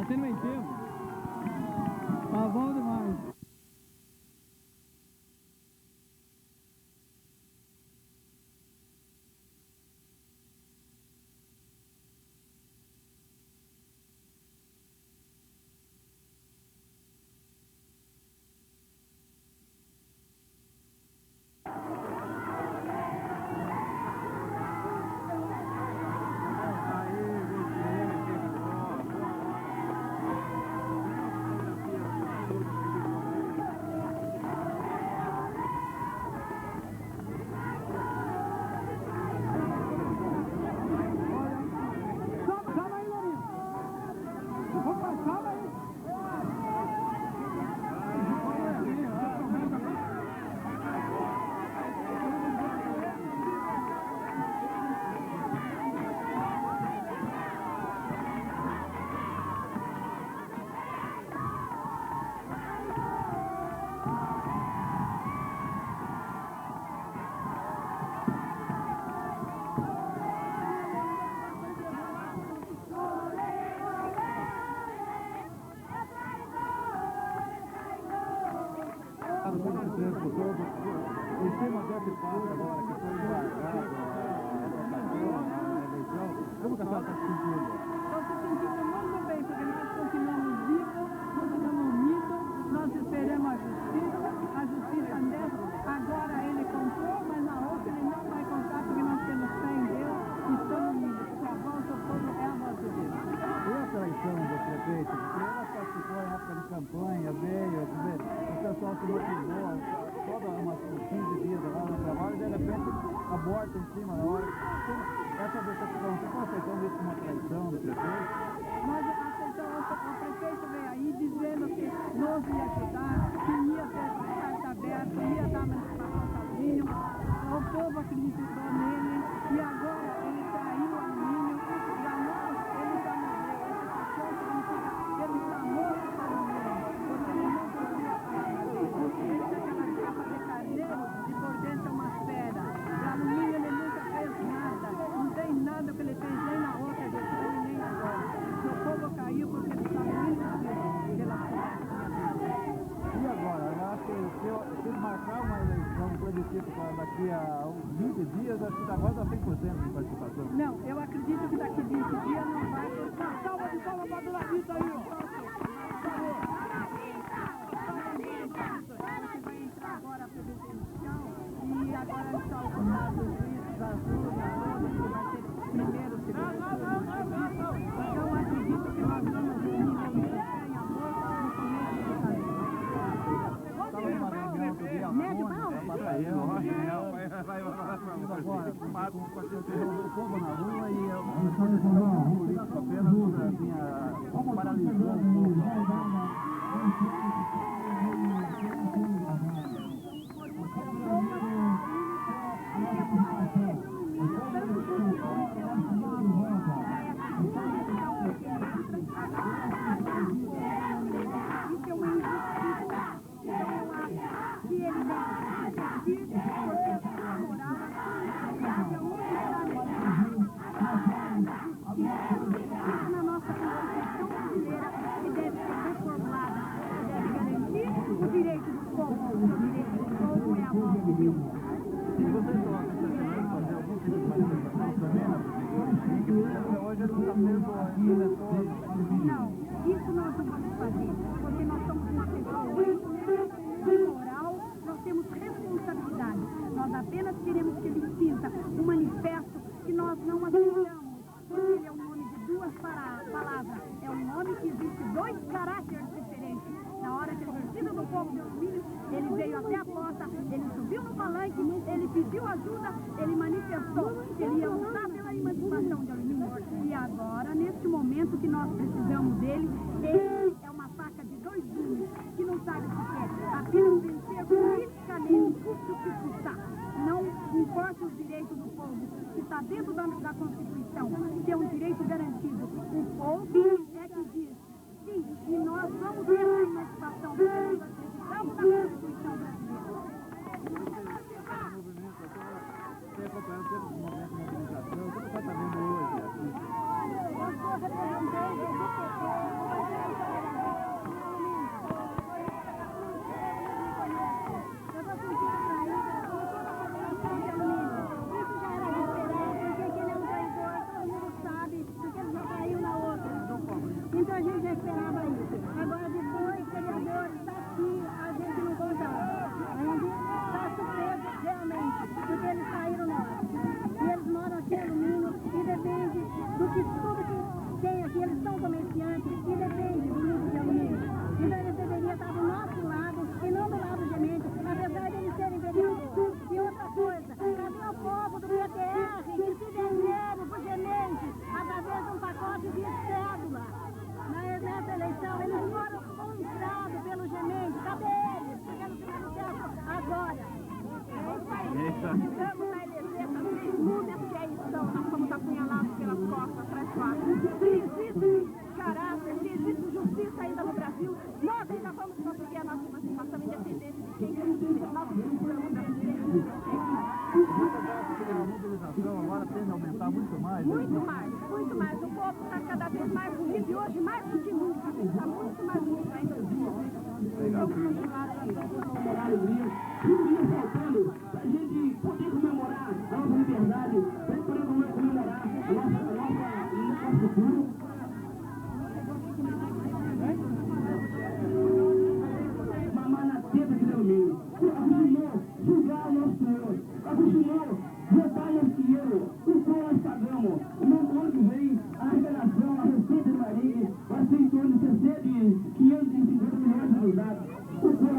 Tá tendo um enterro. Tá bom demais. Em cima desse passo agora, que foi embargado a eleição, como que a senhora está se sentindo? Estou se sentindo muito bem, porque nós continuamos vivos, continuamos unidos, nós esperamos a justiça mesmo. Agora ele contou, mas na outra ele não vai contar, porque nós temos fé em Deus e estamos unidos, porque a voz do povo é a voz de Deus. E essa eleição do prefeito, porque ela participou em época de campanha, veio, o pessoal se motivou, toda umas 15 dias lá no trabalho, e de repente aborta em cima da hora. Essa decepção, você está aceitando isso como uma traição do prefeito? Nós aceitamos, o prefeito veio aí dizendo que nos ia ajudar, que ia ter carta aberta, ia dar manifestação sozinho. O povo acreditou nele e agora ele traiu o alumínio. Para nós, ele já morreu. Essa situação significa que ele está morto para o mundo, porque ele não cumpriu a palavra dele. Ele tem aquela capa de carneiro e por dentro é uma fera. O alumínio ele nunca fez nada, não tem nada que ele fez nem na outra gestão e nem agora. O povo caiu porque ele está muito pela E agora? Eu acho que se marcar uma eleição, um plebiscito para daqui a uns 20 dias, acho que agora dá 100% de participação. Não, eu acredito que daqui 20 dias não vai ter. Salva de palma para Dona Rita aí, ó. Você vai entrar agora para a eleição e agora está o comando dos juízes das urnas, que vai ter primeiro, segundo turno. Então eu acredito que nós vamos unir em fé e amor no começo do caminho. Estava numa reunião do dia Médio mal? O povo na rua e a condição política apenas paralisou um pouco. Na nossa Constituição brasileira, que deve ser reformulada, que deve garantir o direito do povo. O direito do povo é a voz de Deus. E vocês estão aconselhando fazer algum tipo de manifestação também na prefeitura? Porque hoje não está tendo eleitores. Não, isso nós não vamos fazer, porque nós somos uma pessoa de moral, nós temos responsabilidade. Nós apenas queremos que ele sinta um manifesto que nós não aceitamos. Porque ele é um nome de duas palavras. É um nome que existe dois caracteres diferentes. Na hora que ele precisa do povo de alumínio, ele veio até a porta, ele subiu no palanque, ele pediu ajuda, ele manifestou que ele ia lutar pela emancipação de alumínio. E agora, neste momento que nós precisamos dele, ele é uma faca de dois gumes, que não sabe o que quer. Apenas vencer politicamente, custe o que custar. Não importa os direitos do povo, que está dentro da Constituição, que é um direito garantido. O povo é que diz, sim, e nós vamos ter a emancipação, porque nós acreditamos na Constituição brasileira. Você acompanhando todos os momentos de mobilização, como você está vendo hoje aqui? Eu sou representante do PT, Chegamos a eleger três múmias que aí estão. Nós fomos apunhalados pelas costas, atrás do ar. Se existe caráter, se existe justiça ainda no Brasil, nós ainda vamos conseguir a nossa emancipação independente de quem quer ser. Nós buscamos a direito. A mobilização agora tende a aumentar muito mais. Muito mais, muito mais. O povo está cada vez mais unido e hoje mais do que nunca. Está muito mais unido ainda do que nunca. Vamos continuar a alegria. E um dia faltando para a gente poder comemorar a nossa liberdade, para poder comemorar o nosso futuro. Mamar na teta que deu meio. Acostumou julgar o nosso Senhor. Acostumou roubar nosso dinheiro. O qual nós pagamos. No ano que vem, a arrecadação, a receita de Marília vai ser em torno de 550 milhões de unidades. O qual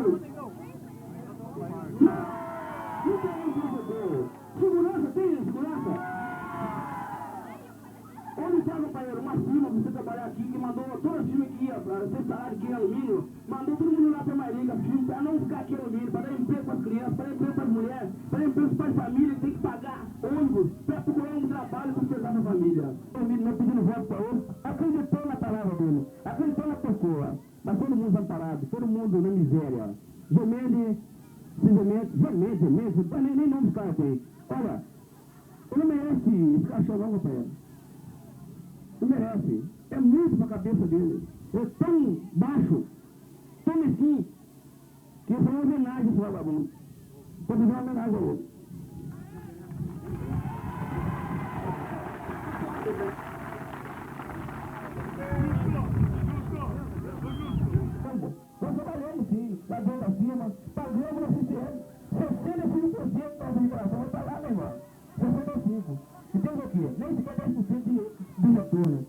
não tem provedor. Segurança, tem segurança? Onde está, companheiro? Uma firma para você trabalhar aqui, que mandou toda a firma que ia, ter salário que ia alumínio, mandou todo mundo lá para Marília, para não ficar aqui alumínio, para dar emprego para as crianças, para dar emprego para as mulheres, para dar emprego para as famílias que tem que pagar ônibus, para procurar um trabalho para sustentar a família. O alumínio não pedindo voto para outro, acreditou na palavra dele, acreditou na pessoa, mas todo mundo amparado, todo mundo na miséria, gemendo, nem nome dos caras tem. Olha, ele não merece esse cachorro não, companheiro. Não merece. É muito pra cabeça dele. É tão baixo, tão mesquinho, que isso é uma homenagem a esse vagabundo. Pode fazer uma homenagem ao outro. Nós trabalhamos sim, pagamos acima, pagamos na CCR, 65% da arrecadação vai pagar, meu irmão. 65%. E tem o quê? Nem sequer 10% de retorno.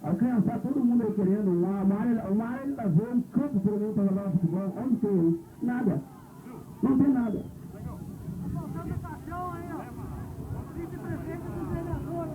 A criança, todo mundo aí querendo uma área de lazer, um campo pelo menos para jogar futebol, onde tem isso? Nada. Não tem nada. Faltando patrão aí, ó. Vice-prefeito do vereador.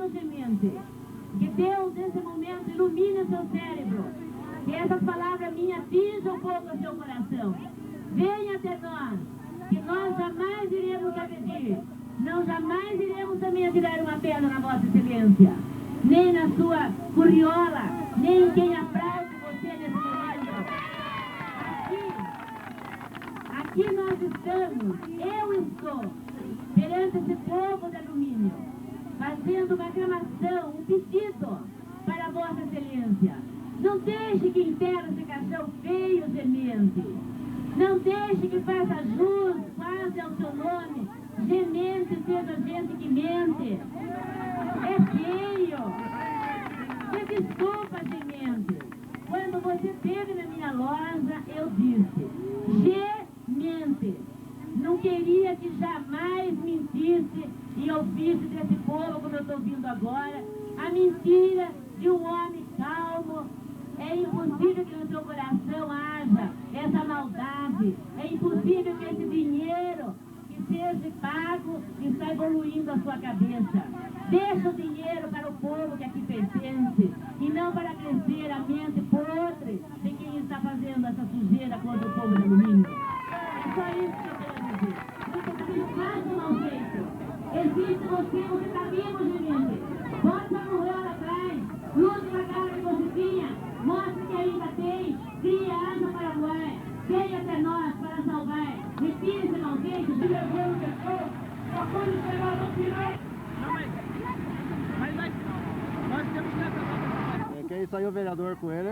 Deus, semente, que Deus nesse momento ilumine o seu cérebro, que essas palavras minhas atinjam um pouco o seu coração. Venha até nós, que nós jamais iremos agredir, não jamais iremos também atirar uma pedra na Vossa Excelência, nem na sua curriola, nem em quem aplaude você nesse momento. Aqui nós estamos, eu estou, perante esse povo de alumínio, fazendo uma aclamação, um pedido para Vossa Excelência. Não deixe que enterre esse caixão feio, semente. Não deixe que faça jus, faça ao seu nome. Gemente seja gente que mente. É feio. Me desculpa, gemente. Quando você esteve na minha loja, eu disse, gemente. Não queria que jamais mentisse e ouvisse desse povo, como eu estou ouvindo agora, a mentira de um homem calmo. É impossível que no seu coração haja essa maldade. É impossível que esse dinheiro que seja pago está evoluindo a sua cabeça. Deixa o dinheiro para o povo que aqui pertence e não para crescer a mente podre de quem está fazendo essa sujeira contra o povo de alumínio. É só isso que eu quero dizer. Não estou fazendo nada mal feito. Existe você está vivo, gente. Bota a mulher lá atrás, lute com a cara que você tinha. Mostre que ainda tem, cria asa para voar, venha até nós para salvar, retire esse maldito, se levou no pescoço, só pode esperar no final. Mas nós temos que acabar. É que aí saiu o vereador com ele,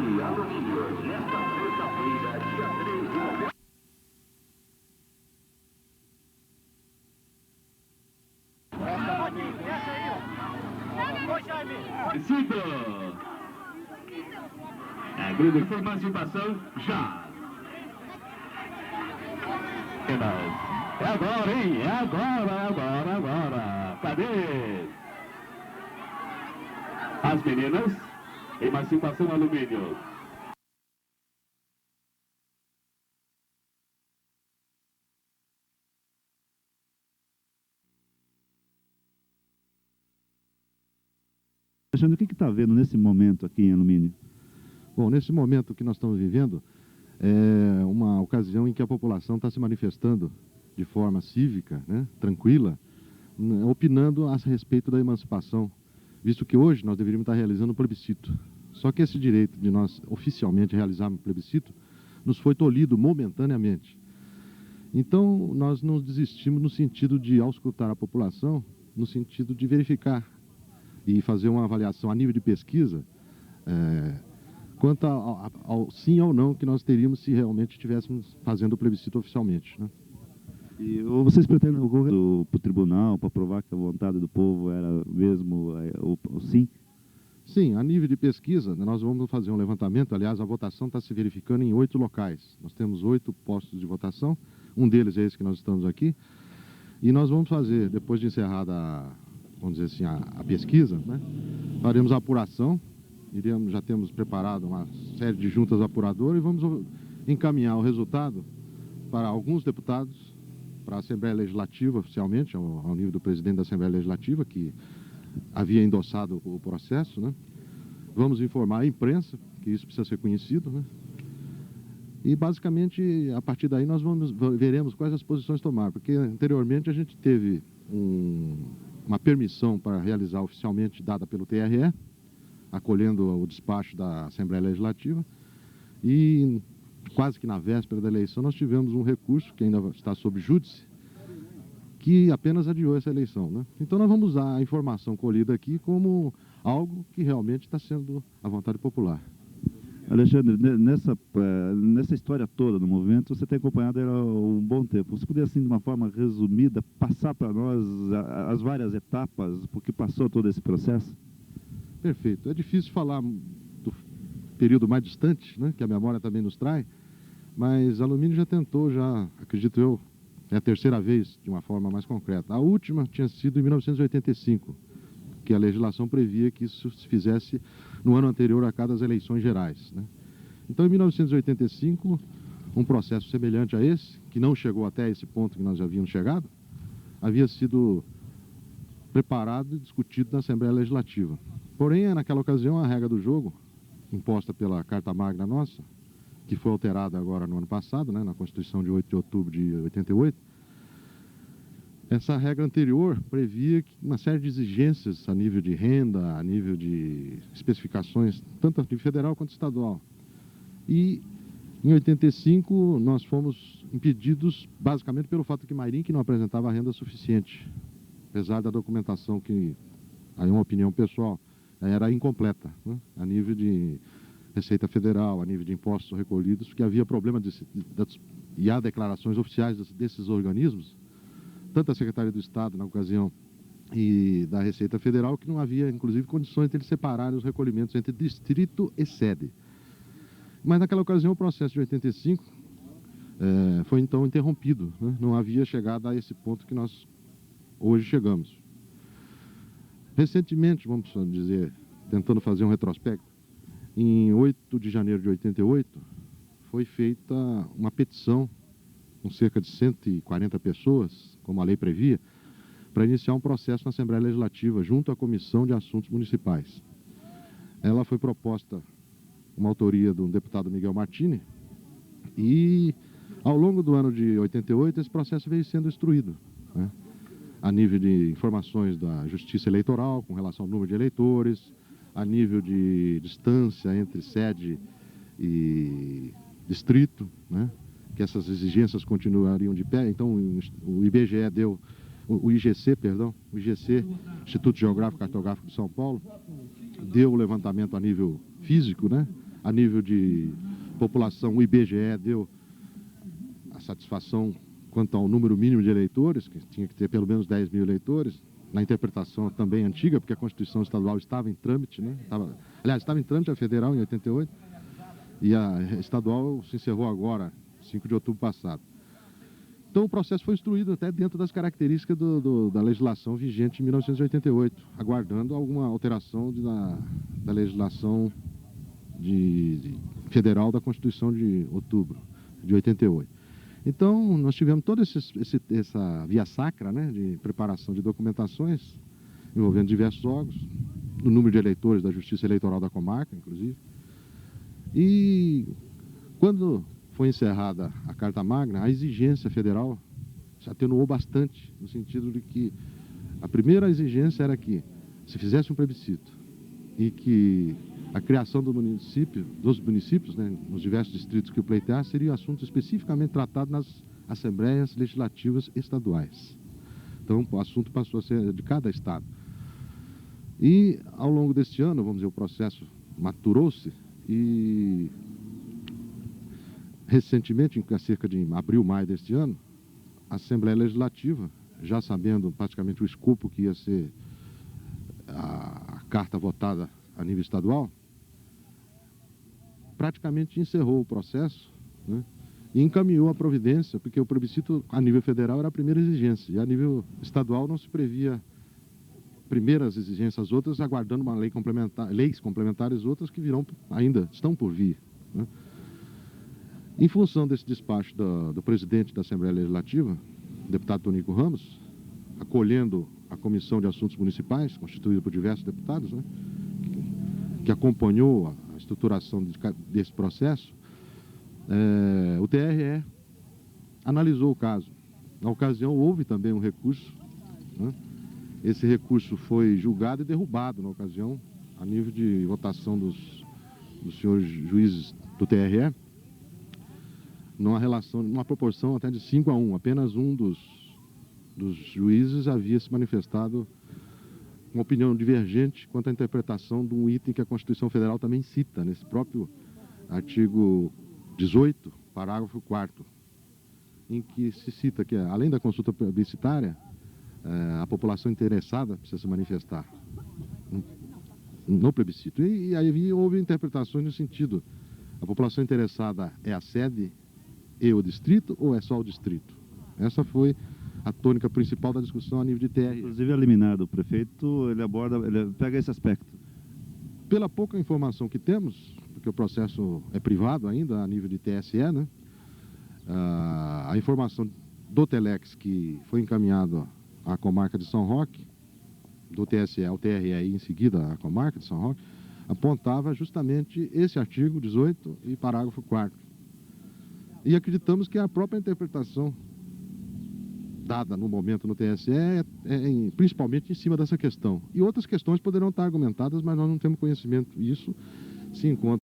de alumínio, nesta terça-feira, dia 3 de novembro. A grande participação já. É agora, hein? É agora. Cadê? As meninas, emancipação alumínio. Alexandre, o que está vendo nesse momento aqui em Alumínio? Bom, nesse momento que nós estamos vivendo, é uma ocasião em que a população está se manifestando de forma cívica, né, tranquila, opinando a respeito da emancipação, visto que hoje nós deveríamos estar realizando um plebiscito. Só que esse direito de nós oficialmente realizarmos um plebiscito nos foi tolhido momentaneamente. Então, nós não desistimos no sentido de auscultar a população, no sentido de verificar e fazer uma avaliação a nível de pesquisa quanto ao sim ou não que nós teríamos se realmente estivéssemos fazendo o plebiscito oficialmente, né? E vocês pretendem recorrer para o tribunal para provar que a vontade do povo era mesmo o sim? Sim, a nível de pesquisa, nós vamos fazer um levantamento. Aliás, a votação está se verificando em 8 locais. Nós temos 8 postos de votação, um deles é esse que nós estamos aqui. E nós vamos fazer, depois de encerrada, vamos dizer assim, a pesquisa, né, faremos a apuração, já temos preparado uma série de juntas apuradoras e vamos encaminhar o resultado para alguns deputados, para a Assembleia Legislativa oficialmente, ao nível do presidente da Assembleia Legislativa, que havia endossado o processo, né? Vamos informar a imprensa, que isso precisa ser conhecido, né? E basicamente, a partir daí, nós veremos quais as posições tomar, porque anteriormente a gente teve uma permissão para realizar oficialmente dada pelo TRE, acolhendo o despacho da Assembleia Legislativa, e quase que na véspera da eleição nós tivemos um recurso que ainda está sob júdice, que apenas adiou essa eleição, né? Então nós vamos usar a informação colhida aqui como algo que realmente está sendo a vontade popular. Alexandre, nessa história toda do movimento, você tem acompanhado ela há um bom tempo. Você poderia, assim, de uma forma resumida, passar para nós as várias etapas por que passou todo esse processo? Perfeito. É difícil falar do período mais distante, né, que a memória também nos traz, mas Alumínio já tentou, acredito eu, é a terceira vez, de uma forma mais concreta. A última tinha sido em 1985, que a legislação previa que isso se fizesse no ano anterior a cada eleições gerais, né? Então, em 1985, um processo semelhante a esse, que não chegou até esse ponto que nós já havíamos chegado, havia sido preparado e discutido na Assembleia Legislativa. Porém, naquela ocasião, a regra do jogo, imposta pela Carta Magna nossa, que foi alterada agora no ano passado, né, na Constituição de 8 de outubro de 88, essa regra anterior previa uma série de exigências a nível de renda, a nível de especificações, tanto a nível federal quanto estadual. E em 85 nós fomos impedidos basicamente pelo fato que Mairink não apresentava renda suficiente, apesar da documentação que, aí uma opinião pessoal, era incompleta, né, a nível de Receita Federal, a nível de impostos recolhidos, porque havia problema e há declarações oficiais desses organismos, tanto a Secretaria do Estado, na ocasião, e da Receita Federal, que não havia, inclusive, condições de eles separarem os recolhimentos entre distrito e sede. Mas, naquela ocasião, o processo de 85 foi, então, interrompido, né? Não havia chegado a esse ponto que nós hoje chegamos. Recentemente, vamos dizer, tentando fazer um retrospecto, em 8 de janeiro de 88, foi feita uma petição com cerca de 140 pessoas, como a lei previa, para iniciar um processo na Assembleia Legislativa, junto à Comissão de Assuntos Municipais. Ela foi proposta uma autoria do deputado Miguel Martini, e ao longo do ano de 88, esse processo veio sendo instruído, né, a nível de informações da Justiça Eleitoral, com relação ao número de eleitores, a nível de distância entre sede e distrito, né, que essas exigências continuariam de pé. Então, o IBGE deu, o IGC, Instituto Geográfico e Cartográfico de São Paulo, deu o levantamento a nível físico, né, A nível de população, o IBGE deu a satisfação quanto ao número mínimo de eleitores, que tinha que ter pelo menos 10 mil eleitores, na interpretação também antiga, porque a Constituição Estadual estava em trâmite, né? Estava em trâmite a federal em 88, e a estadual se encerrou agora, 5 de outubro passado. Então o processo foi instruído até dentro das características da legislação vigente em 1988, aguardando alguma alteração da legislação federal da Constituição de outubro de 88. Então, nós tivemos toda essa via sacra, né, de preparação de documentações, envolvendo diversos órgãos, o número de eleitores da Justiça Eleitoral da comarca, inclusive. E quando foi encerrada a Carta Magna, a exigência federal se atenuou bastante, no sentido de que a primeira exigência era que se fizesse um plebiscito e que a criação dos municípios, né, nos diversos distritos que o pleitear, seria um assunto especificamente tratado nas assembleias legislativas estaduais. Então, o assunto passou a ser de cada estado. E, ao longo deste ano, vamos dizer, o processo maturou-se e, recentemente, em cerca de abril, maio deste ano, a Assembleia Legislativa, já sabendo praticamente o escopo que ia ser a carta votada a nível estadual, praticamente encerrou o processo, né, e encaminhou a providência, porque o plebiscito a nível federal era a primeira exigência, e a nível estadual não se previa primeiras exigências, outras aguardando uma lei complementar, leis complementares, outras que virão, ainda estão por vir, né. Em função desse despacho do presidente da Assembleia Legislativa, o deputado Tonico Ramos, acolhendo a Comissão de Assuntos Municipais, constituída por diversos deputados, né, que acompanhou a estruturação desse processo, o TRE analisou o caso. Na ocasião, houve também um recurso, né? Esse recurso foi julgado e derrubado na ocasião, a nível de votação dos senhores juízes do TRE, numa proporção até de 5-1. Apenas um dos juízes havia se manifestado uma opinião divergente quanto à interpretação de um item que a Constituição Federal também cita, nesse próprio artigo 18, parágrafo 4º, em que se cita que, além da consulta plebiscitária, a população interessada precisa se manifestar no plebiscito. E aí houve interpretações no sentido, a população interessada é a sede e o distrito, ou é só o distrito? Essa foi a tônica principal da discussão a nível de TRE. Inclusive, eliminado o prefeito, ele pega esse aspecto. Pela pouca informação que temos, porque o processo é privado ainda a nível de TSE, né? A informação do Telex que foi encaminhado à comarca de São Roque, do TSE ao TRE e em seguida à comarca de São Roque, apontava justamente esse artigo 18 e parágrafo 4º. E acreditamos que a própria interpretação dada no momento no TSE principalmente em cima dessa questão. E outras questões poderão estar argumentadas, mas nós não temos conhecimento. Isso se encontra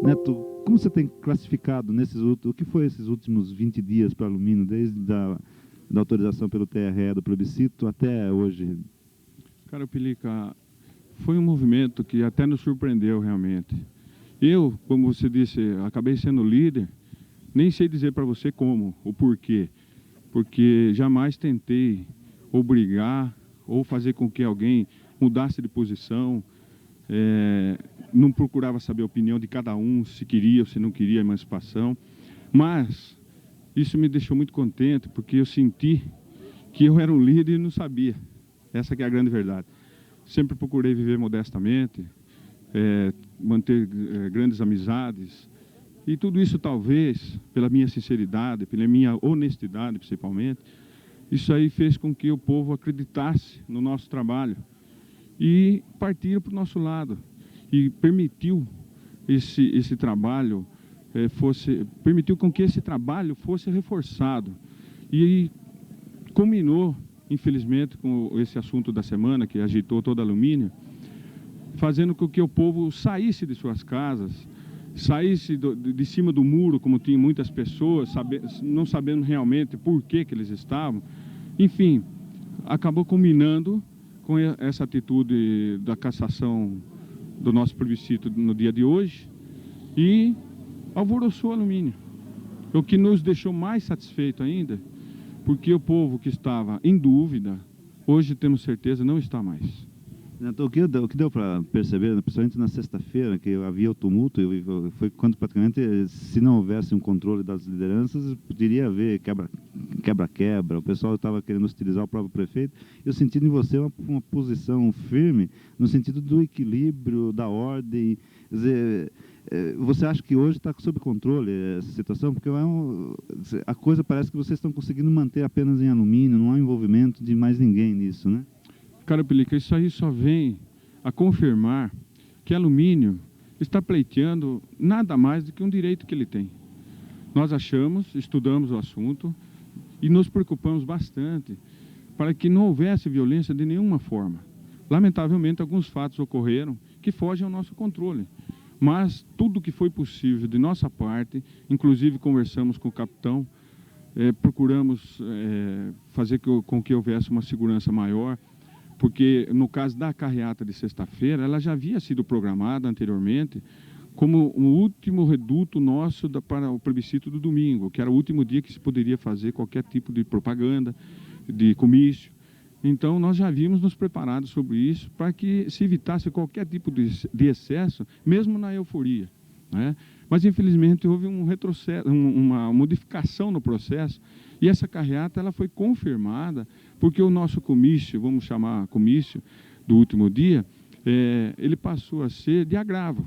Neto, como você tem classificado o que foi esses últimos 20 dias para alumínio, desde da autorização pelo TRE do plebiscito até hoje? Cara, Pelica, foi um movimento que até nos surpreendeu realmente. Eu, como você disse, acabei sendo líder, nem sei dizer para você como, o porquê, porque jamais tentei obrigar ou fazer com que alguém mudasse de posição, não procurava saber a opinião de cada um, se queria ou se não queria a emancipação, mas isso me deixou muito contente, porque eu senti que eu era um líder e não sabia. Essa que é a grande verdade. Sempre procurei viver modestamente, manter grandes amizades, e tudo isso talvez, pela minha sinceridade, pela minha honestidade principalmente, isso aí fez com que o povo acreditasse no nosso trabalho e partiram para o nosso lado, e permitiu esse trabalho permitiu com que esse trabalho fosse reforçado, e culminou, infelizmente, com esse assunto da semana que agitou todo alumínio, fazendo com que o povo saísse de suas casas, saísse de cima do muro, como tinha muitas pessoas, não sabendo realmente por que eles estavam. Enfim, acabou culminando com essa atitude da cassação do nosso plebiscito no dia de hoje, e alvoroçou o alumínio. O que nos deixou mais satisfeito ainda, porque o povo que estava em dúvida, hoje temos certeza não está mais. Então, o que deu para perceber, principalmente na sexta-feira, que havia o tumulto, foi quando praticamente, se não houvesse um controle das lideranças, poderia haver quebra-quebra, o pessoal estava querendo hostilizar o próprio prefeito. Eu senti em você uma posição firme, no sentido do equilíbrio, da ordem. Quer dizer, você acha que hoje está sob controle essa situação? Porque a coisa parece que vocês estão conseguindo manter apenas em alumínio, não há envolvimento de mais ninguém nisso, né? Cara, Pelica, isso aí só vem a confirmar que alumínio está pleiteando nada mais do que um direito que ele tem. Nós achamos, estudamos o assunto e nos preocupamos bastante para que não houvesse violência de nenhuma forma. Lamentavelmente, alguns fatos ocorreram que fogem ao nosso controle, mas tudo que foi possível de nossa parte, inclusive conversamos com o capitão, procuramos fazer com que houvesse uma segurança maior, porque no caso da carreata de sexta-feira, ela já havia sido programada anteriormente como o último reduto nosso para o plebiscito do domingo, que era o último dia que se poderia fazer qualquer tipo de propaganda, de comício. Então, nós já havíamos nos preparado sobre isso para que se evitasse qualquer tipo de excesso, mesmo na euforia, né? Mas, infelizmente, houve um retrocesso, uma modificação no processo, e essa carreata ela foi confirmada, porque o nosso comício, vamos chamar comício, do último dia, ele passou a ser de agravo.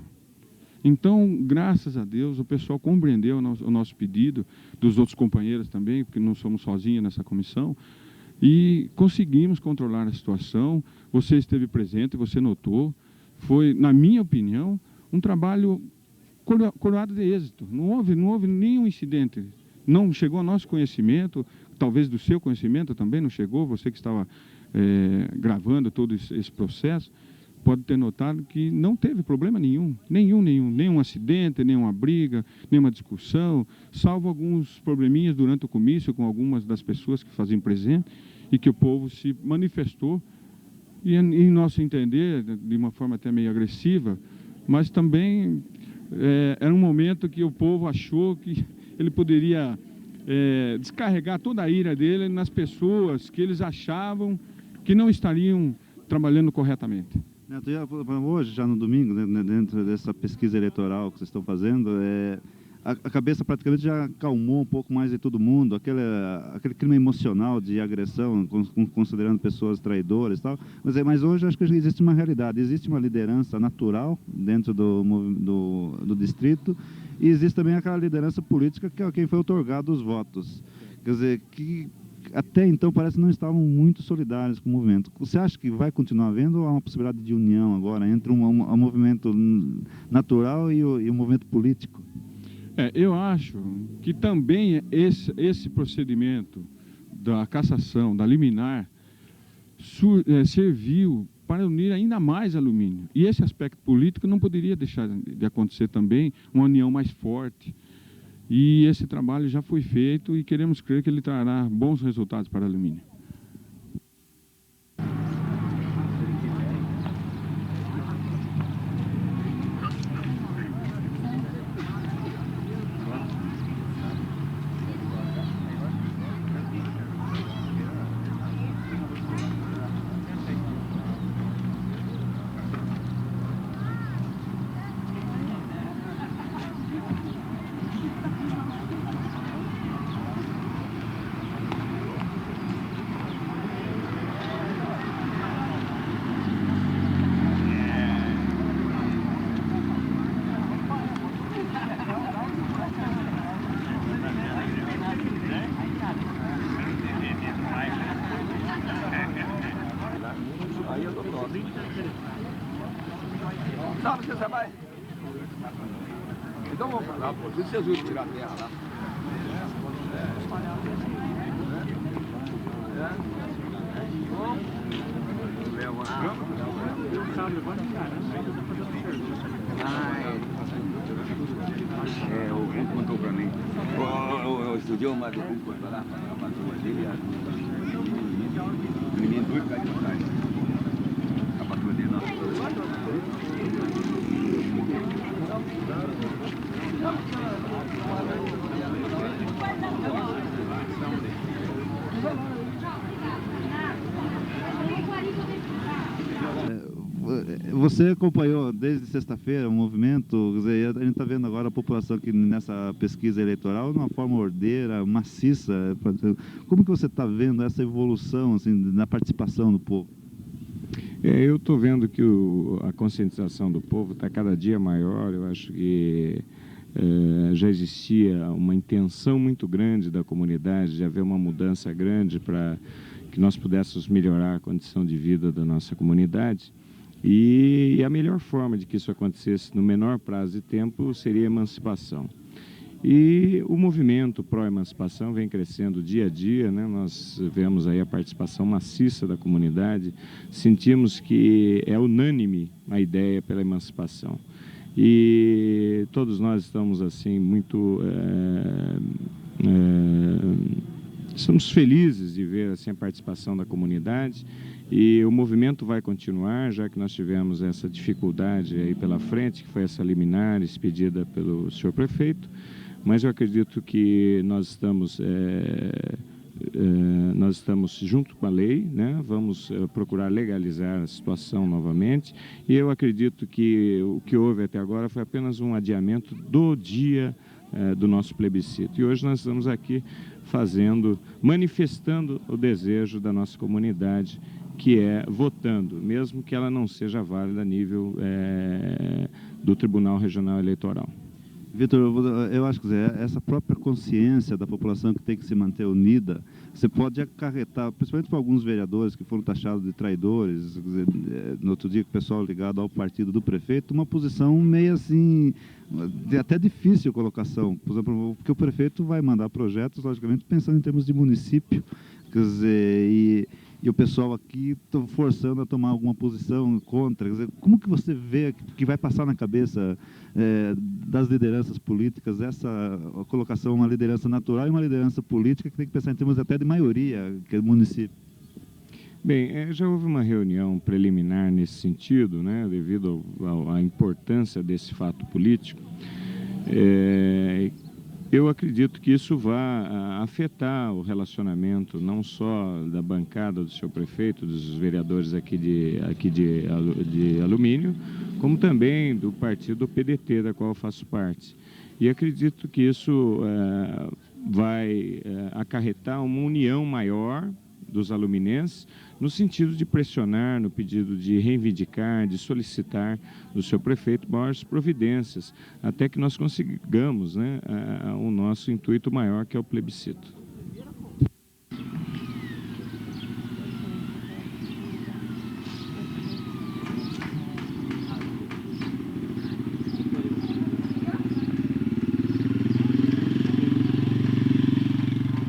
Então, graças a Deus, o pessoal compreendeu o nosso pedido, dos outros companheiros também, porque não somos sozinhos nessa comissão, e conseguimos controlar a situação. Você esteve presente, você notou. Foi, na minha opinião, um trabalho coroado de êxito. Não houve nenhum incidente. Não chegou ao nosso conhecimento, talvez do seu conhecimento também não chegou, você que estava gravando todo esse processo, pode ter notado que não teve problema nenhum acidente, nenhuma briga, nenhuma discussão, salvo alguns probleminhas durante o comício com algumas das pessoas que faziam presente, e que o povo se manifestou, e em nosso entender, de uma forma até meio agressiva, mas também era um momento que o povo achou que ele poderia descarregar toda a ira dele nas pessoas que eles achavam que não estariam trabalhando corretamente. Neto, hoje, já no domingo, né, dentro dessa pesquisa eleitoral que vocês estão fazendo, a cabeça praticamente já acalmou um pouco mais de todo mundo, aquele clima emocional de agressão, considerando pessoas traidoras e tal. Mas hoje acho que existe uma realidade, existe uma liderança natural dentro do distrito, e existe também aquela liderança política que é quem foi otorgado os votos. Quer dizer, que até então parece que não estavam muito solidários com o movimento. Você acha que vai continuar havendo, ou há uma possibilidade de união agora entre um movimento natural e o movimento político? Eu acho que também esse procedimento da cassação, da liminar, serviu para unir ainda mais alumínio. E esse aspecto político não poderia deixar de acontecer também, uma união mais forte. E esse trabalho já foi feito e queremos crer que ele trará bons resultados para alumínio. Não, você vai. Então vamos pra lá, pô. Se vocês viram tirar a terra lá. Leva a cama. O Hulk contou pra mim. Eu estudei uma do Hulk contou lá, a patroa dele, o menino doido caiu de trás. A patroa dele não. Você acompanhou desde sexta-feira o movimento, quer dizer, a gente está vendo agora a população que nessa pesquisa eleitoral de uma forma ordeira, maciça. Como que você está vendo essa evolução assim, na participação do povo? Eu estou vendo que a conscientização do povo está cada dia maior. Eu acho que já existia uma intenção muito grande da comunidade de haver uma mudança grande para que nós pudéssemos melhorar a condição de vida da nossa comunidade. E a melhor forma de que isso acontecesse no menor prazo de tempo seria a emancipação. E o movimento pró-emancipação vem crescendo dia a dia, né? Nós vemos aí a participação maciça da comunidade, sentimos que é unânime a ideia pela emancipação. E todos nós estamos assim muito... Estamos felizes de ver assim, a participação da comunidade e o movimento vai continuar, já que nós tivemos essa dificuldade aí pela frente, que foi essa liminar expedida pelo senhor prefeito, mas eu acredito que nós estamos junto com a lei, né? Vamos procurar legalizar a situação novamente e eu acredito que o que houve até agora foi apenas um adiamento do dia do nosso plebiscito. E hoje nós estamos aqui manifestando o desejo da nossa comunidade, que é votando, mesmo que ela não seja válida a nível do Tribunal Regional Eleitoral. Vitor, eu acho que essa própria consciência da população que tem que se manter unida, você pode acarretar, principalmente para alguns vereadores que foram taxados de traidores, quer dizer, no outro dia, o pessoal ligado ao partido do prefeito, uma posição meio assim, até difícil a colocação, por exemplo, porque o prefeito vai mandar projetos, logicamente, pensando em termos de município, quer dizer, e o pessoal aqui está forçando a tomar alguma posição contra. Quer dizer, como que você vê que vai passar na cabeça das lideranças políticas essa colocação, uma liderança natural e uma liderança política que tem que pensar em termos até de maioria, que é o município? Bem, já houve uma reunião preliminar nesse sentido, né, devido à importância desse fato político. Eu acredito que isso vai afetar o relacionamento não só da bancada do seu prefeito, dos vereadores aqui de Alumínio, como também do partido PDT, da qual eu faço parte. E acredito que isso vai acarretar uma união maior dos aluminenses, no sentido de pressionar, no pedido de reivindicar, de solicitar do seu prefeito maiores providências, até que nós consigamos, né, o nosso intuito maior, que é o plebiscito.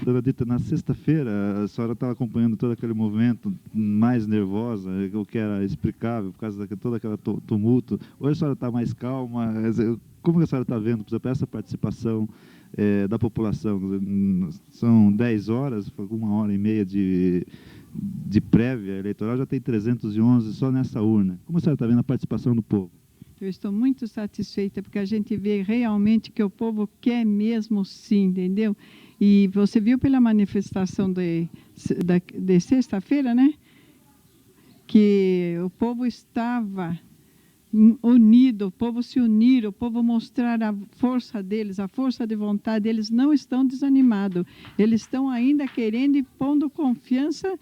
Dona Dita, na sexta-feira a senhora estava acompanhando todo aquele movimento mais nervosa, o que era explicável por causa de todo aquele tumulto. Hoje a senhora está mais calma. Como que a senhora está vendo, por exemplo, essa participação da população? São 10 horas, 1h30 de prévia eleitoral, já tem 311 só nessa urna. Como a senhora está vendo a participação do povo? Eu estou muito satisfeita, porque a gente vê realmente que o povo quer mesmo sim, entendeu? E você viu pela manifestação de sexta-feira, né? Que o povo estava unido, o povo se unir, o povo mostrar a força deles, a força de vontade. Eles não estão desanimados, eles estão ainda querendo e pondo confiança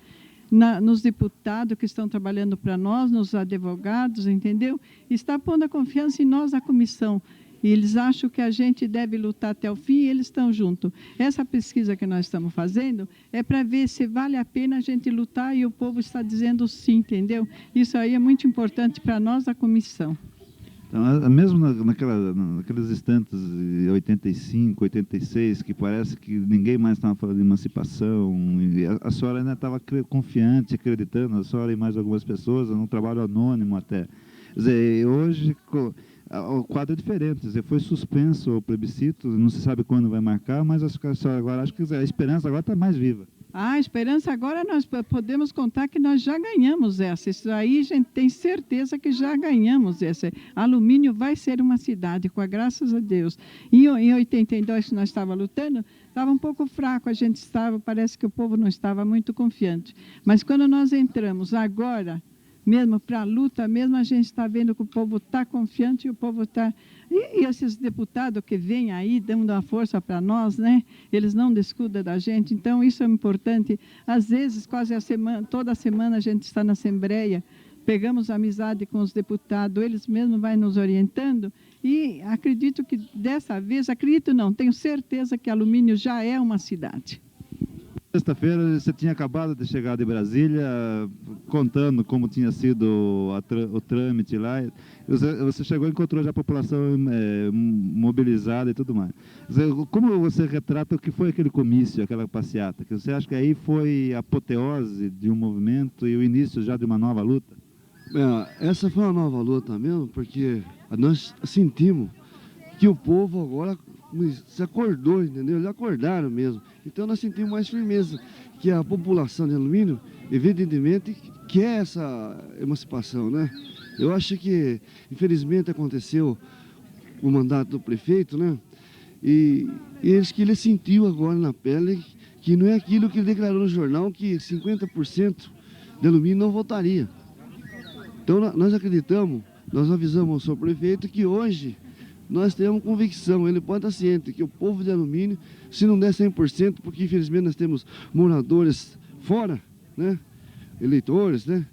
nos deputados que estão trabalhando para nós, nos advogados, entendeu? Está pondo a confiança em nós, a comissão. E eles acham que a gente deve lutar até o fim e eles estão juntos. Essa pesquisa que nós estamos fazendo é para ver se vale a pena a gente lutar e o povo está dizendo sim, entendeu? Isso aí é muito importante para nós, a comissão. Então, mesmo naqueles instantes de 85, 86, que parece que ninguém mais estava falando de emancipação, e a senhora ainda estava confiante, acreditando, a senhora e mais algumas pessoas, num trabalho anônimo até. Quer dizer, hoje o quadro é diferente, quer dizer, foi suspenso o plebiscito, não se sabe quando vai marcar, mas acho que a esperança agora está mais viva. A esperança agora nós podemos contar que nós já ganhamos essa. Isso aí a gente tem certeza que já ganhamos essa. Alumínio vai ser uma cidade, com a graças a Deus. Em 82, que nós estávamos lutando, estava um pouco fraco, a gente estava, parece que o povo não estava muito confiante. Mas quando nós entramos agora, mesmo para a luta, mesmo a gente está vendo que o povo está confiante e o povo está... E esses deputados que vêm aí, dando uma força para nós, né? Eles não descuidam da gente, então isso é importante. Às vezes, quase toda semana a gente está na Assembleia, pegamos amizade com os deputados, eles mesmos vão nos orientando e acredito que dessa vez, tenho certeza que Alumínio já é uma cidade. Sexta-feira você tinha acabado de chegar de Brasília, contando como tinha sido o trâmite lá. Você chegou e encontrou já a população mobilizada e tudo mais. Como você retrata o que foi aquele comício, aquela passeata? Que você acha que aí foi a apoteose de um movimento e o início já de uma nova luta? Essa foi uma nova luta mesmo, porque nós sentimos que o povo agora se acordou, entendeu? Eles acordaram mesmo. Então nós sentimos mais firmeza, que a população de Alumínio, evidentemente, quer essa emancipação, né? Eu acho que, infelizmente, aconteceu o mandato do prefeito, né? E ele sentiu agora na pele que não é aquilo que ele declarou no jornal, que 50% de Alumínio não votaria. Então nós acreditamos, nós avisamos ao senhor prefeito que hoje nós temos convicção, ele pode estar ciente que o povo de Alumínio, se não der 100%, porque infelizmente nós temos moradores fora, né? Eleitores, né?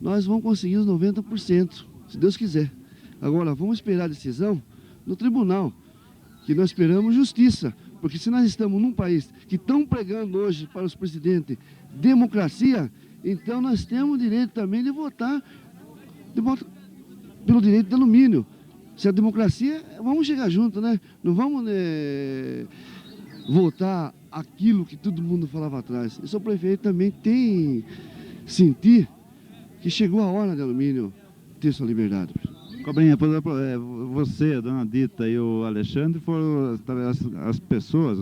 Nós vamos conseguir os 90%, se Deus quiser. Agora, vamos esperar a decisão no tribunal, que nós esperamos justiça, porque se nós estamos num país que estão pregando hoje para os presidentes democracia, então nós temos o direito também de votar pelo direito de Alumínio. Se a democracia, vamos chegar junto, né? Não vamos votar aquilo que todo mundo falava atrás. E o prefeito também tem sentir que chegou a hora de Alumínio ter sua liberdade. Cobrinha, por exemplo, você, a dona Dita e o Alexandre foram as pessoas,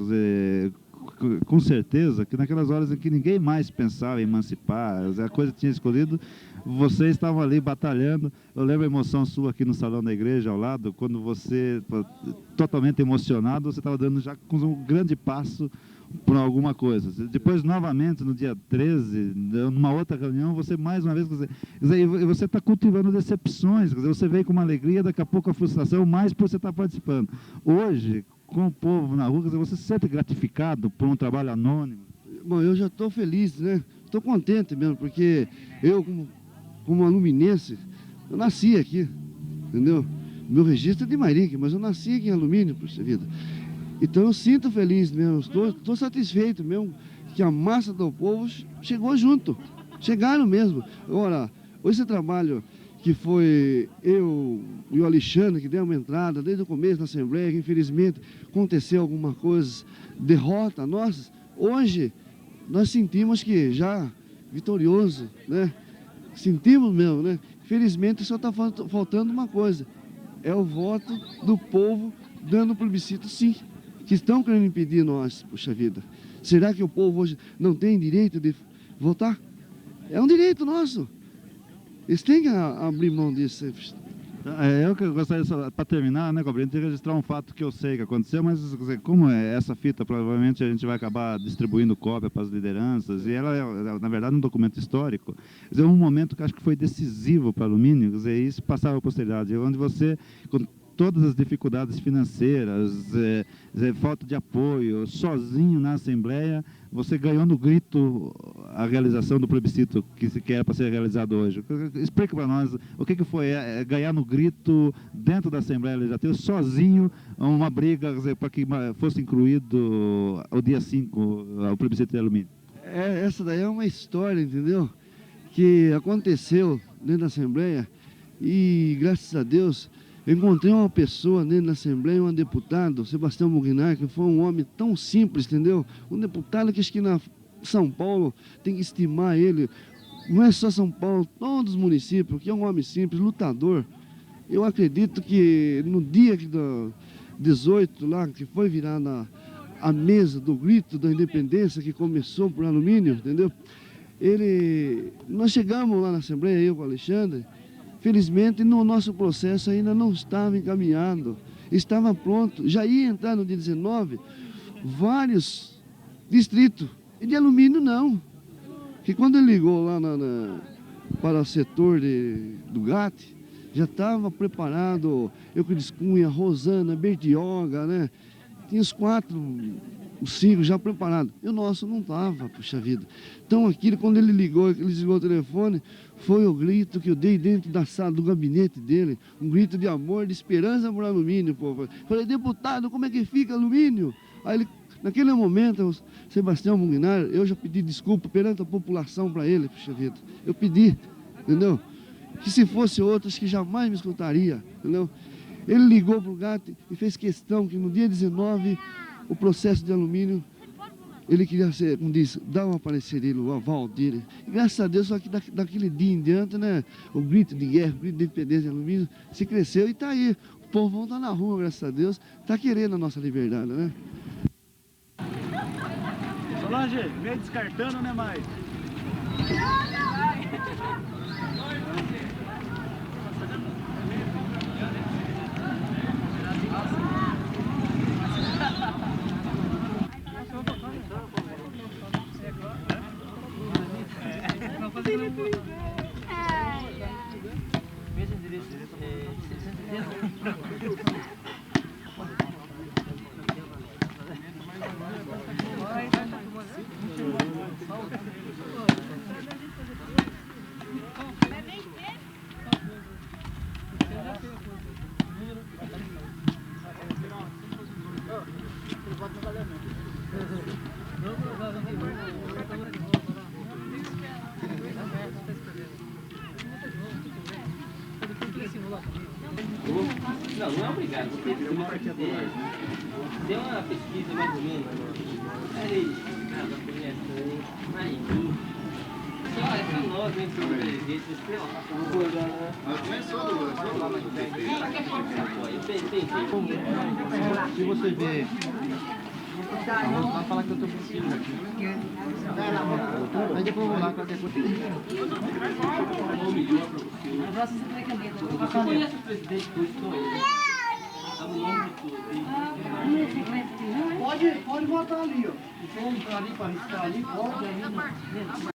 com certeza, que naquelas horas em que ninguém mais pensava em emancipar, a coisa tinha escolhido, vocês estavam ali batalhando. Eu lembro a emoção sua aqui no salão da igreja, ao lado, quando você, totalmente emocionado, você estava dando já com um grande passo por alguma coisa. Depois, novamente, no dia 13, numa outra reunião, você mais uma vez... Você está cultivando decepções, você veio com uma alegria, daqui a pouco a frustração, mais por você estar participando. Hoje, com o povo na rua, você se sente gratificado por um trabalho anônimo? Bom, eu já estou feliz, né? Estou contente mesmo, porque eu, como aluminense, eu nasci aqui, entendeu? Meu registro é de Mairink, mas eu nasci aqui em Alumínio, puxa vida. Então eu sinto feliz mesmo, estou satisfeito mesmo que a massa do povo chegou junto, chegaram mesmo. Agora, esse trabalho que foi eu e o Alexandre, que deu uma entrada desde o começo da Assembleia, que infelizmente aconteceu alguma coisa, derrota nossa, Hoje, nós sentimos que já vitorioso, né? Sentimos mesmo, né? Felizmente só está faltando uma coisa, é o voto do povo dando plebiscito sim, que estão querendo impedir nós, puxa vida. Será que o povo hoje não tem direito de votar? É um direito nosso. Eles têm que abrir mão disso. Eu que gostaria, para terminar, né, Gabriel, de registrar um fato que eu sei que aconteceu, mas como é essa fita, provavelmente a gente vai acabar distribuindo cópia para as lideranças, e ela é, na verdade, um documento histórico. Quer dizer, um momento que acho que foi decisivo para o alumínio, quer dizer, isso passava para a posteridade, onde você, com todas as dificuldades financeiras, falta de apoio, sozinho na Assembleia, você ganhou no grito a realização do plebiscito que era para ser realizado hoje. Explica para nós o que foi ganhar no grito dentro da Assembleia Legislativa, sozinho, uma briga para que fosse incluído o dia 5, o plebiscito de alumínio. Essa daí é uma história, entendeu? Que aconteceu dentro da Assembleia e, graças a Deus, eu encontrei uma pessoa dentro da Assembleia, um deputado, Sebastião Mugnar, que foi um homem tão simples, entendeu? Um deputado que acho que na São Paulo tem que estimar ele. Não é só São Paulo, todos os municípios, que é um homem simples, lutador. Eu acredito que no dia do 18 lá, que foi virada a mesa do grito da independência, que começou por alumínio, entendeu? Nós chegamos lá na Assembleia, eu com o Alexandre. Felizmente, no nosso processo ainda não estava encaminhado, estava pronto, já ia entrar no dia 19, vários distritos, e de alumínio não. Que quando ele ligou lá para o setor do GAT, já estava preparado, Euclides Cunha, Rosana, Bertioga, né? Tinha os 5 já preparados. E o nosso não estava, puxa vida. Então aquilo, quando ele desligou o telefone, foi o grito que eu dei dentro da sala, do gabinete dele. Um grito de amor, de esperança por alumínio, povo. Falei, deputado, como é que fica alumínio? Aí ele, naquele momento, o Sebastião Mugnar, eu já pedi desculpa perante a população para ele, puxa vida. Eu pedi, entendeu? Que se fosse outro, acho que jamais me escutaria, entendeu? Ele ligou para o GAT e fez questão que no dia 19, o processo de alumínio, ele queria ser, como diz, dar um parecer dele, o aval dele. E graças a Deus, só que daquele dia em diante, né, o grito de guerra, o grito de independência de alumínio, se cresceu e está aí. O povo está na rua, graças a Deus, está querendo a nossa liberdade, né? Solange, meio descartando, né, mais? Não, não é obrigado. Você deu uma pesquisa mais ou menos. Aí, nada, conhece, mas só essa nós, né, sobre o jeito de ser, ó. Eu vou olhar, né? Não é só do eu pensei, se você vê... vai falar que eu tô preciso aqui. Aí depois eu vou lá, qualquer coisa. Eu conheço o presidente do Estônia. Tá no nome de tudo. Pode botar ali, ó. Se for entrar ali para riscar ali, pode ali.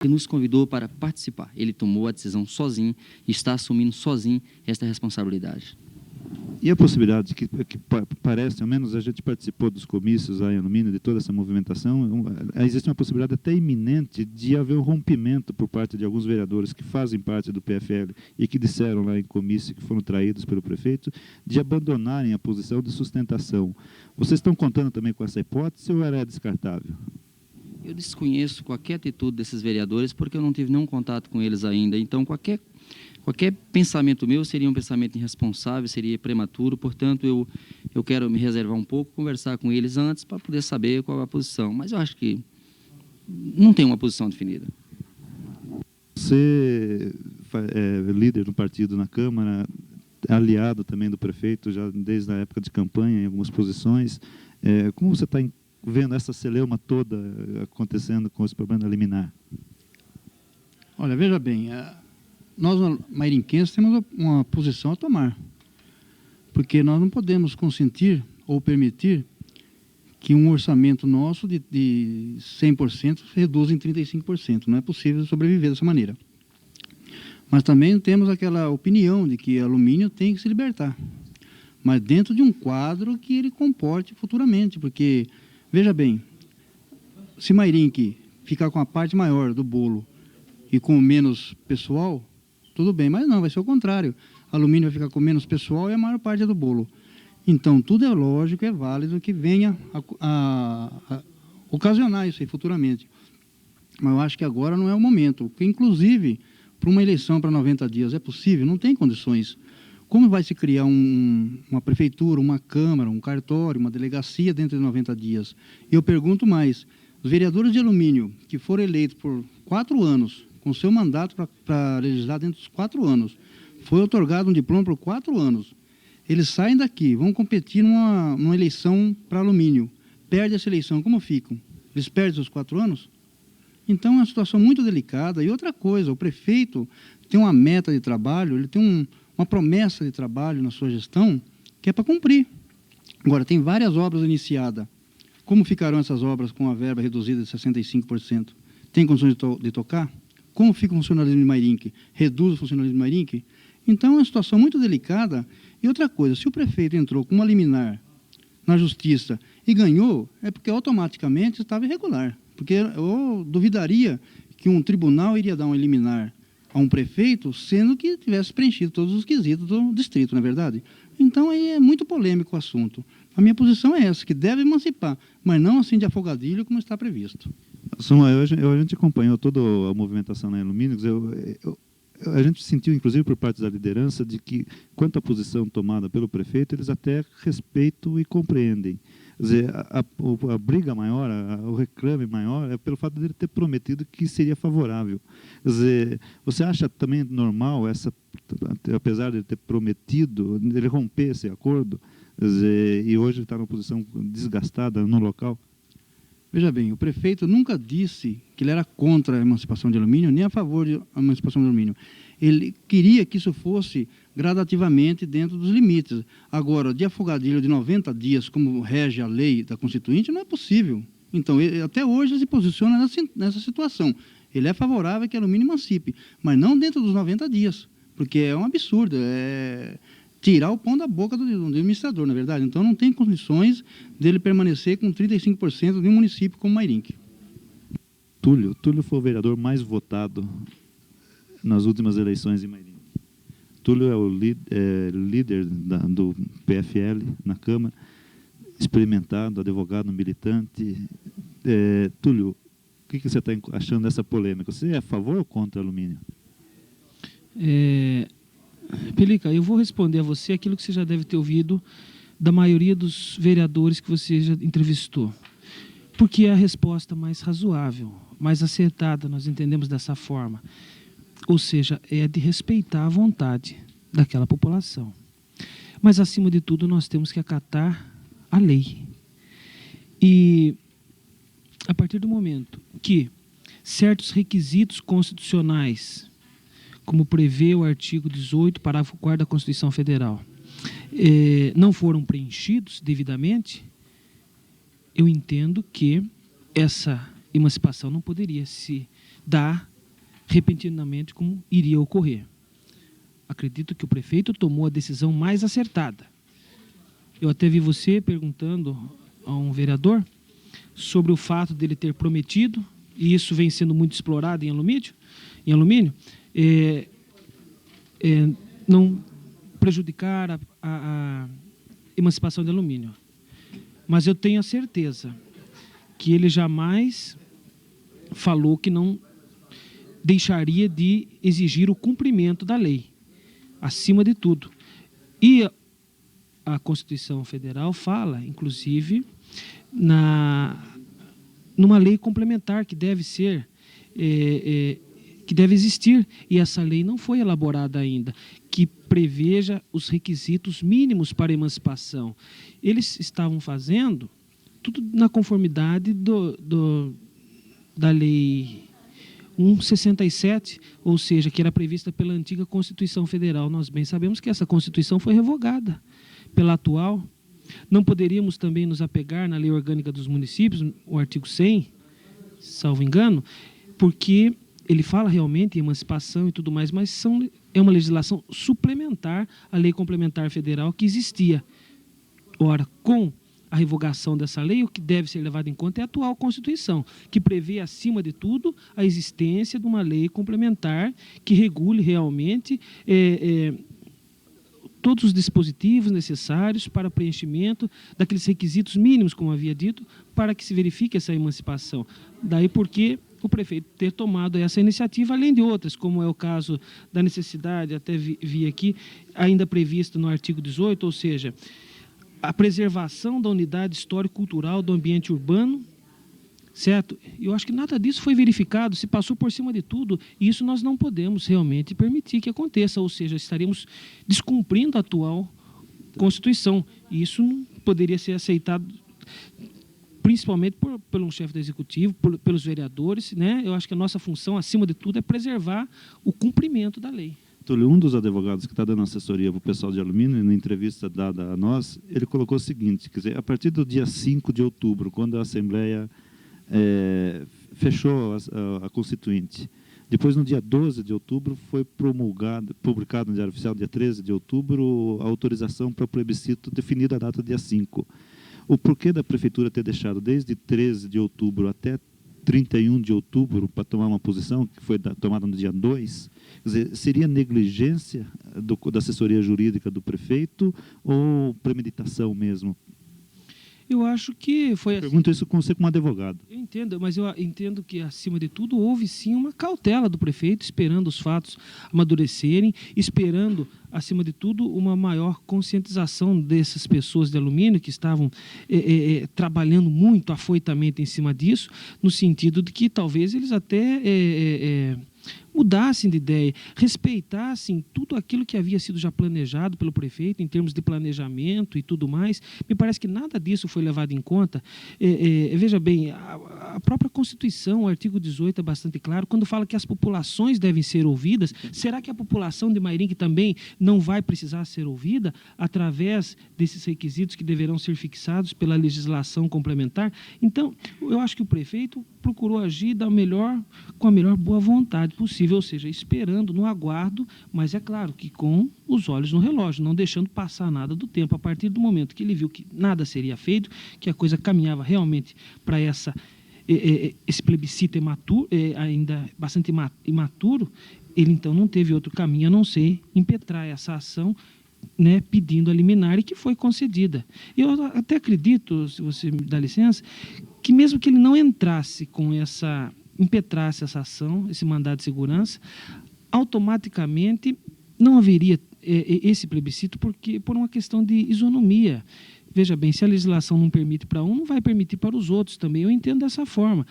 Ele nos convidou para participar. Ele tomou a decisão sozinho e está assumindo sozinho esta responsabilidade. E a possibilidade que parece, ao menos a gente participou dos comícios aí em Alumínio, de toda essa movimentação, existe uma possibilidade até iminente de haver um rompimento por parte de alguns vereadores que fazem parte do PFL e que disseram lá em comício que foram traídos pelo prefeito, de abandonarem a posição de sustentação. Vocês estão contando também com essa hipótese ou ela é descartável? Eu desconheço qualquer atitude desses vereadores porque eu não tive nenhum contato com eles ainda. Então, qualquer pensamento meu seria um pensamento irresponsável, seria prematuro. Portanto, eu quero me reservar um pouco, conversar com eles antes para poder saber qual é a posição. Mas eu acho que não tem uma posição definida. Você é líder do partido na Câmara, aliado também do prefeito, já desde a época de campanha, em algumas posições. Como você está vendo essa celeuma toda acontecendo com esse problema liminar? Olha, veja bem, nós, mairinquenses, temos uma posição a tomar, porque nós não podemos consentir ou permitir que um orçamento nosso de 100% se reduza em 35%. Não é possível sobreviver dessa maneira. Mas também temos aquela opinião de que alumínio tem que se libertar, mas dentro de um quadro que ele comporte futuramente, porque, veja bem, se Mairinque ficar com a parte maior do bolo e com menos pessoal, tudo bem, mas não, vai ser o contrário. Alumínio vai ficar com menos pessoal e a maior parte é do bolo. Então, tudo é lógico, é válido que venha a ocasionar isso aí futuramente. Mas eu acho que agora não é o momento. Porque, inclusive, para uma eleição para 90 dias é possível? Não tem condições. Como vai se criar uma prefeitura, uma câmara, um cartório, uma delegacia dentro de 90 dias? E eu pergunto mais, os vereadores de alumínio que foram eleitos por 4 anos, com seu mandato para legislar dentro dos 4 anos, foi otorgado um diploma por 4 anos, eles saem daqui, vão competir numa eleição para alumínio, perdem essa eleição, como ficam? Eles perdem os 4 anos? Então é uma situação muito delicada. E outra coisa, o prefeito tem uma meta de trabalho, ele tem uma promessa de trabalho na sua gestão que é para cumprir. Agora, tem várias obras iniciadas. Como ficarão essas obras com a verba reduzida de 65%? Tem condições de tocar? Como fica o funcionalismo de Mairinque? Reduz o funcionalismo de Mairinque? Então, é uma situação muito delicada. E outra coisa, se o prefeito entrou com uma liminar na justiça e ganhou, é porque automaticamente estava irregular. Porque eu duvidaria que um tribunal iria dar um liminar a um prefeito, sendo que tivesse preenchido todos os quesitos do distrito, não é verdade? Então, aí é muito polêmico o assunto. A minha posição é essa, que deve emancipar, mas não assim de afogadilho como está previsto. A gente acompanhou toda a movimentação na Alumínio. A gente sentiu, inclusive, por parte da liderança, de que, quanto à posição tomada pelo prefeito, eles até respeitam e compreendem. Quer dizer, a briga maior, o reclame maior, é pelo fato dele ter prometido que seria favorável. Quer dizer, você acha também normal, apesar de ele ter prometido, ele romper esse acordo, quer dizer, e hoje ele está numa posição desgastada no local? Veja bem, o prefeito nunca disse que ele era contra a emancipação de alumínio, nem a favor da emancipação de alumínio. Ele queria que isso fosse gradativamente dentro dos limites. Agora, de afogadilho de 90 dias, como rege a lei da Constituinte, não é possível. Então, até hoje ele se posiciona nessa situação. Ele é favorável que o alumínio emancipe, mas não dentro dos 90 dias, porque é um absurdo, é tirar o pão da boca do administrador, na verdade. Então, não tem condições dele permanecer com 35% de um município como Mairinque. Túlio foi o vereador mais votado nas últimas eleições em Mairinque. Túlio é o líder do PFL na Câmara, experimentado, advogado, militante. Túlio, o que você está achando dessa polêmica? Você é a favor ou contra o alumínio? Pelica, eu vou responder a você aquilo que você já deve ter ouvido da maioria dos vereadores que você já entrevistou. Porque é a resposta mais razoável, mais acertada, nós entendemos dessa forma. Ou seja, é de respeitar a vontade daquela população. Mas, acima de tudo, nós temos que acatar a lei. E, a partir do momento que certos requisitos constitucionais, como prevê o artigo 18, parágrafo 4º da Constituição Federal, não foram preenchidos devidamente, eu entendo que emancipação não poderia se dar repentinamente como iria ocorrer. Acredito que o prefeito tomou a decisão mais acertada. Eu até vi você perguntando a um vereador sobre o fato dele ter prometido, e isso vem sendo muito explorado em alumínio, não prejudicar a emancipação de alumínio. Mas eu tenho a certeza que ele jamais falou que não deixaria de exigir o cumprimento da lei, acima de tudo. E a Constituição Federal fala, inclusive, numa lei complementar que deve ser, que deve existir, e essa lei não foi elaborada ainda, que preveja os requisitos mínimos para a emancipação. Eles estavam fazendo tudo na conformidade da lei 167, ou seja, que era prevista pela antiga Constituição Federal. Nós bem sabemos que essa Constituição foi revogada pela atual. Não poderíamos também nos apegar na Lei Orgânica dos Municípios, o artigo 100, salvo engano, porque ele fala realmente em emancipação e tudo mais, mas é uma legislação suplementar à Lei Complementar Federal que existia. Ora, com a revogação dessa lei, o que deve ser levado em conta é a atual Constituição, que prevê, acima de tudo, a existência de uma lei complementar que regule realmente todos os dispositivos necessários para preenchimento daqueles requisitos mínimos, como havia dito, para que se verifique essa emancipação. Daí porque o prefeito ter tomado essa iniciativa, além de outras, como é o caso da necessidade, até vi aqui, ainda previsto no artigo 18, ou seja, a preservação da unidade histórico-cultural do ambiente urbano, certo? Eu acho que nada disso foi verificado, se passou por cima de tudo, e isso nós não podemos realmente permitir que aconteça, ou seja, estaríamos descumprindo a atual Constituição, e isso não poderia ser aceitado principalmente pelo chefe do Executivo, pelos vereadores, né? Eu acho que a nossa função, acima de tudo, é preservar o cumprimento da lei. Túlio, um dos advogados que está dando assessoria para o pessoal de alumínio, na entrevista dada a nós, ele colocou o seguinte, quer dizer, a partir do dia 5 de outubro, quando a Assembleia fechou a Constituinte, depois, no dia 12 de outubro, foi publicado no Diário Oficial, dia 13 de outubro, a autorização para o plebiscito definida a data dia 5. O porquê da Prefeitura ter deixado desde 13 de outubro até 31 de outubro para tomar uma posição, que foi tomada no dia 2, quer dizer, seria negligência da assessoria jurídica do prefeito ou premeditação mesmo? Eu acho que foi... Pergunto isso com você como advogado. Eu entendo, mas eu entendo que, acima de tudo, houve sim uma cautela do prefeito, esperando os fatos amadurecerem, esperando, acima de tudo, uma maior conscientização dessas pessoas de alumínio que estavam trabalhando muito afoitamente em cima disso, no sentido de que talvez eles até mudassem de ideia, respeitassem tudo aquilo que havia sido já planejado pelo prefeito em termos de planejamento e tudo mais. Me parece que nada disso foi levado em conta. Veja bem, a própria Constituição, o artigo 18 é bastante claro, quando fala que as populações devem ser ouvidas. Será que a população de Mairinque também não vai precisar ser ouvida através desses requisitos que deverão ser fixados pela legislação complementar? Então, eu acho que o prefeito procurou agir com a melhor boa vontade possível, ou seja, esperando, no aguardo, mas é claro que com os olhos no relógio, não deixando passar nada do tempo. A partir do momento que ele viu que nada seria feito, que a coisa caminhava realmente para esse plebiscito ainda bastante imaturo, ele então não teve outro caminho a não ser impetrar essa ação, né, pedindo a liminar, e que foi concedida. Eu até acredito, se você me dá licença, que mesmo que ele não entrasse impetrasse essa ação, esse mandado de segurança, automaticamente não haveria esse plebiscito, porque por uma questão de isonomia. Veja bem, se a legislação não permite para um, não vai permitir para os outros também. Eu entendo dessa forma.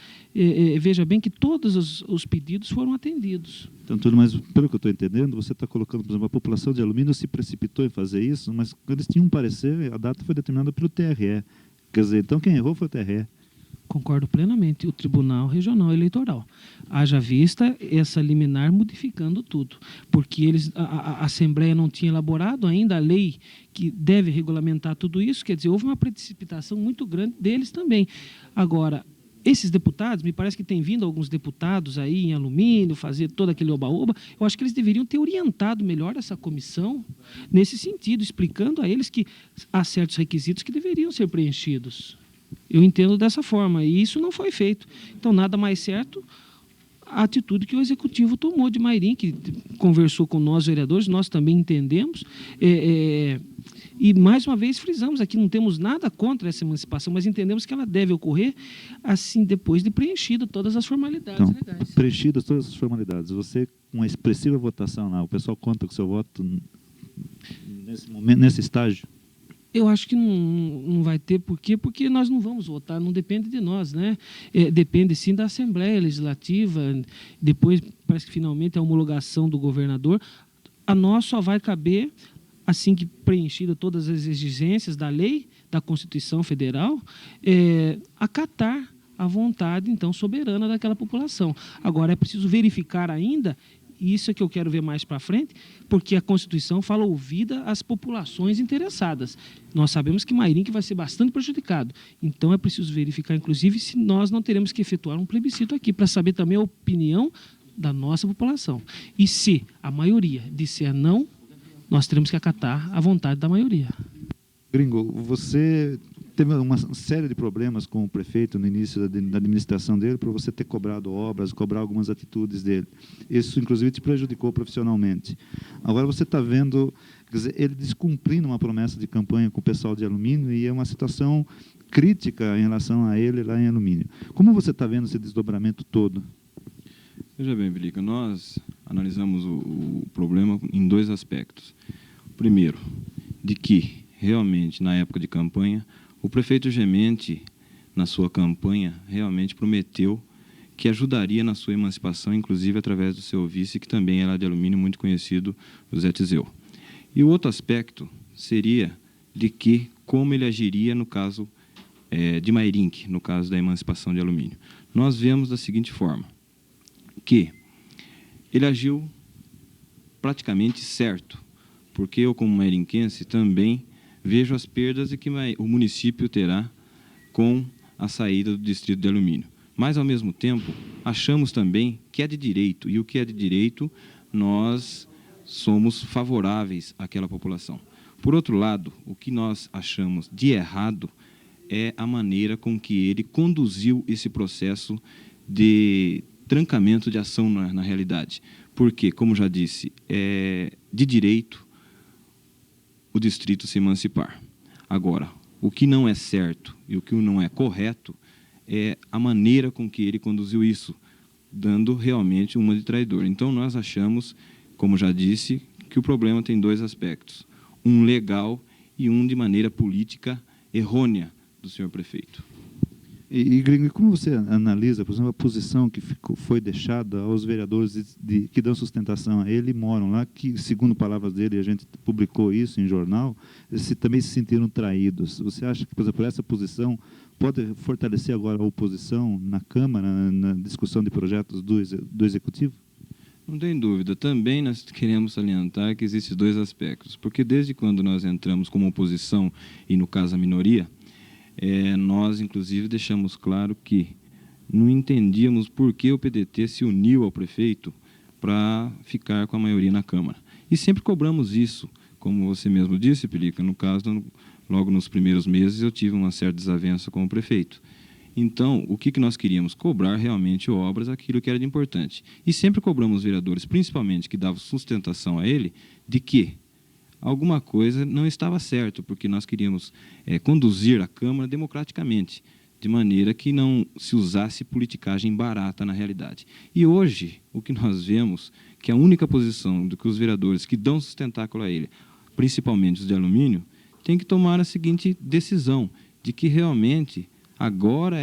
Veja bem que todos os pedidos foram atendidos. Então, Túlio, mas pelo que eu estou entendendo, você está colocando, por exemplo, a população de alumínio se precipitou em fazer isso, mas quando eles tinham um parecer, a data foi determinada pelo TRE. Quer dizer, então quem errou foi o TRE. Concordo plenamente, o Tribunal Regional Eleitoral. Haja vista essa liminar modificando tudo, porque a Assembleia não tinha elaborado ainda a lei que deve regulamentar tudo isso, quer dizer, houve uma precipitação muito grande deles também. Agora, esses deputados, me parece que tem vindo alguns deputados aí em alumínio, fazer todo aquele oba-oba, eu acho que eles deveriam ter orientado melhor essa comissão nesse sentido, explicando a eles que há certos requisitos que deveriam ser preenchidos. Eu entendo dessa forma, e isso não foi feito. Então, nada mais certo a atitude que o Executivo tomou de Mairim, que conversou com nós, vereadores, nós também entendemos, e mais uma vez frisamos aqui, não temos nada contra essa emancipação, mas entendemos que ela deve ocorrer assim, depois de preenchido todas as formalidades legais. Preenchidas todas as formalidades, você, com uma expressiva votação lá, o pessoal conta com o seu voto nesse momento, nesse estágio? Eu acho que não vai ter. Por quê? Porque nós não vamos votar, não depende de nós, né? Depende sim da Assembleia Legislativa, depois parece que finalmente a homologação do governador. A nós só vai caber, assim que preenchida todas as exigências da lei, da Constituição Federal, acatar a vontade, então, soberana daquela população. Agora, é preciso verificar ainda, e isso é que eu quero ver mais para frente, porque a Constituição fala ouvida as populações interessadas. Nós sabemos que Mairim que vai ser bastante prejudicado. Então, é preciso verificar, inclusive, se nós não teremos que efetuar um plebiscito aqui, para saber também a opinião da nossa população. E se a maioria disser não, nós teremos que acatar a vontade da maioria. Gringo, você teve uma série de problemas com o prefeito no início da administração dele, para você ter cobrado obras, cobrar algumas atitudes dele. Isso, inclusive, te prejudicou profissionalmente. Agora você está vendo, quer dizer, ele descumprindo uma promessa de campanha com o pessoal de alumínio, e é uma situação crítica em relação a ele lá em alumínio. Como você está vendo esse desdobramento todo? Veja bem, Bilica, nós analisamos o problema em dois aspectos. O primeiro, de que, realmente, na época de campanha, o prefeito Gemente, na sua campanha, realmente prometeu que ajudaria na sua emancipação, inclusive através do seu vice, que também era de alumínio, muito conhecido, o Zé Tizeu. E o outro aspecto seria de que, como ele agiria no caso de Mairim, no caso da emancipação de alumínio. Nós vemos da seguinte forma, que ele agiu praticamente certo, porque eu, como mairinquense, também vejo as perdas que o município terá com a saída do distrito de alumínio. Mas, ao mesmo tempo, achamos também que é de direito, e o que é de direito, nós somos favoráveis àquela população. Por outro lado, o que nós achamos de errado é a maneira com que ele conduziu esse processo de trancamento de ação na realidade. Porque, como já disse, é de direito o distrito se emancipar. Agora, o que não é certo e o que não é correto é a maneira com que ele conduziu isso, dando realmente uma de traidor. Então, nós achamos, como já disse, que o problema tem dois aspectos. Um legal e um de maneira política errônea do senhor prefeito. E Gringo, como você analisa, por exemplo, a posição que foi deixada aos vereadores que dão sustentação a ele e moram lá, que, segundo palavras dele, a gente publicou isso em jornal, também se sentiram traídos. Você acha que, por exemplo, essa posição pode fortalecer agora a oposição na Câmara, na discussão de projetos do Executivo? Não tem dúvida. Também nós queremos salientar que existem dois aspectos, porque desde quando nós entramos como oposição e, no caso, a minoria, nós, inclusive, deixamos claro que não entendíamos por que o PDT se uniu ao prefeito para ficar com a maioria na Câmara. E sempre cobramos isso, como você mesmo disse, Pelica, no caso, logo nos primeiros meses eu tive uma certa desavença com o prefeito. Então, o que nós queríamos? Cobrar realmente obras, aquilo que era de importante. E sempre cobramos os vereadores, principalmente que davam sustentação a ele, de que alguma coisa não estava certo, porque nós queríamos conduzir a Câmara democraticamente, de maneira que não se usasse politicagem barata na realidade. E hoje, o que nós vemos, que a única posição do que os vereadores que dão sustentáculo a ele, principalmente os de alumínio, tem que tomar a seguinte decisão, de que realmente agora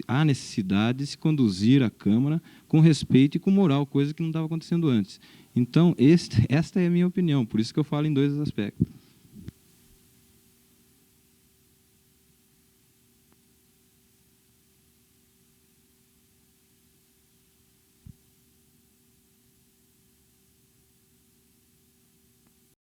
há necessidade de se conduzir a Câmara com respeito e com moral, coisa que não estava acontecendo antes. Então, esta é a minha opinião, por isso que eu falo em dois aspectos.